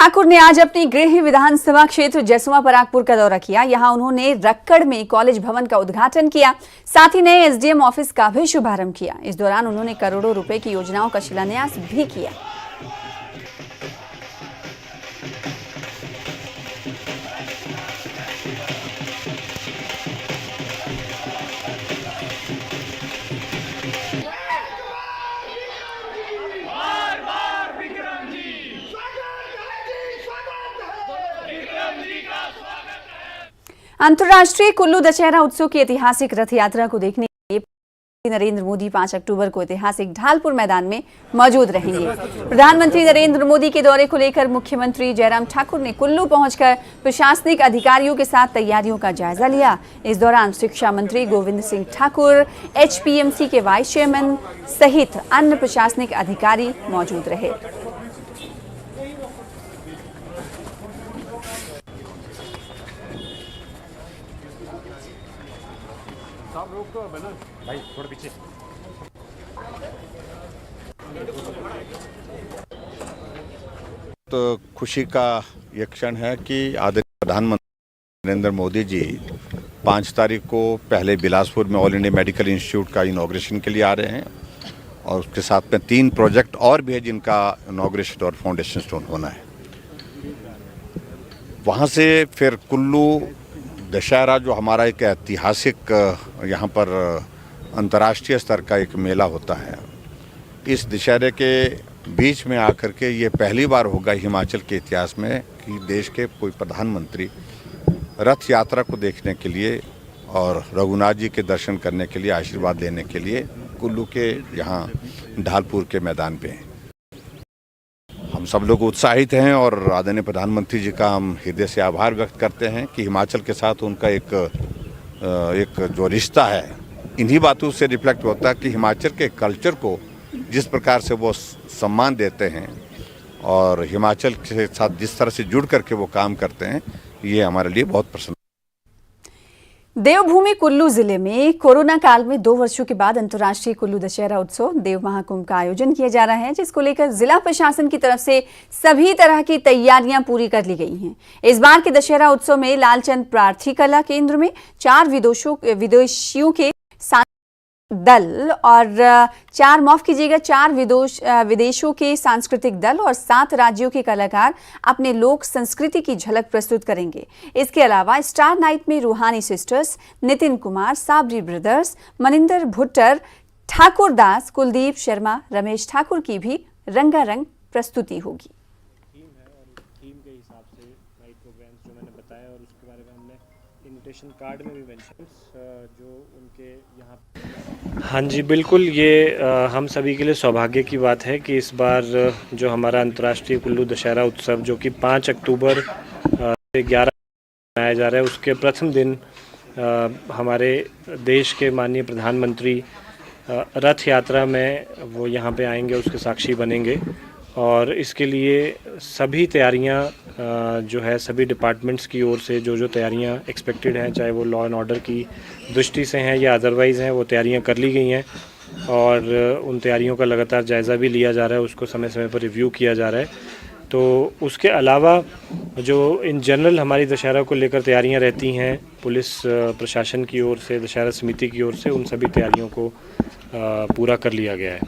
ठाकुर ने आज अपनी गृह विधानसभा क्षेत्र जसुआ परागपुर का दौरा किया। यहां उन्होंने रक्कड़ में कॉलेज भवन का उद्घाटन किया, साथ ही नए एसडीएम ऑफिस का भी शुभारंभ किया। इस दौरान उन्होंने करोड़ों रुपए की योजनाओं का शिलान्यास भी किया। अंतर्राष्ट्रीय कुल्लू दशहरा उत्सव की ऐतिहासिक रथ यात्रा को देखने के लिए नरेंद्र मोदी 5 अक्टूबर को ऐतिहासिक ढालपुर मैदान में मौजूद रहेंगे। प्रधानमंत्री नरेंद्र मोदी के दौरे को लेकर मुख्यमंत्री जयराम ठाकुर ने कुल्लू पहुंचकर प्रशासनिक अधिकारियों के साथ तैयारियों का जायजा लिया। इस दौरान शिक्षा मंत्री गोविंद सिंह ठाकुर, एचपीएमसी के वाइस चेयरमैन सहित अन्य प्रशासनिक अधिकारी मौजूद रहे। भाई थोड़ा पीछे। तो खुशी का ये क्षण है कि आदरणीय प्रधानमंत्री नरेंद्र मोदी जी 5 तारीख को पहले बिलासपुर में ऑल इंडिया मेडिकल इंस्टीट्यूट का इनॉग्रेशन के लिए आ रहे हैं और उसके साथ में 3 प्रोजेक्ट और भी है जिनका इनॉग्रेशन और फाउंडेशन स्टोन होना है। वहाँ से फिर कुल्लू दशहरा जो हमारा एक ऐतिहासिक यहाँ पर अंतर्राष्ट्रीय स्तर का एक मेला होता है, इस दशहरे के बीच में आकर के ये पहली बार होगा हिमाचल के इतिहास में कि देश के कोई प्रधानमंत्री रथ यात्रा को देखने के लिए और रघुनाथ जी के दर्शन करने के लिए, आशीर्वाद लेने के लिए कुल्लू के यहाँ ढालपुर के मैदान पे हैं। हम सब लोग उत्साहित हैं और आदरणीय प्रधानमंत्री जी का हम हृदय से आभार व्यक्त करते हैं कि हिमाचल के साथ उनका एक जो रिश्ता है, इन्हीं बातों से रिफ्लेक्ट होता है कि हिमाचल के कल्चर को जिस प्रकार से वो सम्मान देते हैं और हिमाचल के साथ जिस तरह से जुड़ करके वो काम करते हैं, ये हमारे लिए बहुत पसंद। देवभूमि कुल्लू जिले में कोरोना काल में 2 वर्षों के बाद अंतर्राष्ट्रीय कुल्लू दशहरा उत्सव देव महाकुंभ का आयोजन किया जा रहा है, जिसको लेकर जिला प्रशासन की तरफ से सभी तरह की तैयारियां पूरी कर ली गई हैं। इस बार के दशहरा उत्सव में लालचंद प्रार्थी कला केंद्र में 4 विदेशियों के दल और 4 विदेशों के सांस्कृतिक दल और 7 राज्यों के कलाकार अपने लोक संस्कृति की झलक प्रस्तुत करेंगे। इसके अलावा स्टार नाइट में रूहानी सिस्टर्स, नितिन कुमार, साबरी ब्रदर्स, मनिंदर भुट्टर, ठाकुर दास, कुलदीप शर्मा, रमेश ठाकुर की भी रंगारंग प्रस्तुति होगी। थीम के हिसाब से नाइट प्रोग्राम्स जो मैंने बताया और उसके बारे में हमने इनविटेशन कार्ड में भी मेंशन जो उनके यहाँ। हाँ जी बिल्कुल, ये हम सभी के लिए सौभाग्य की बात है कि इस बार जो हमारा अंतर्राष्ट्रीय कुल्लू दशहरा उत्सव जो कि 5 अक्टूबर से 11 मनाया जा रहा है, उसके प्रथम दिन हमारे देश के माननीय प्रधानमंत्री रथ यात्रा में वो यहाँ पे आएंगे, उसके साक्षी बनेंगे। और इसके लिए सभी तैयारियां जो है सभी डिपार्टमेंट्स की ओर से जो तैयारियां एक्सपेक्टेड हैं, चाहे वो लॉ एंड ऑर्डर की दृष्टि से हैं या अदरवाइज़ हैं, वो तैयारियां कर ली गई हैं और उन तैयारियों का लगातार जायज़ा भी लिया जा रहा है, उसको समय समय पर रिव्यू किया जा रहा है। तो उसके अलावा जो इन जनरल हमारी दशहरा को लेकर तैयारियां रहती हैं पुलिस प्रशासन की ओर से, दशहरा समिति की ओर से, उन सभी तैयारियों को पूरा कर लिया गया है।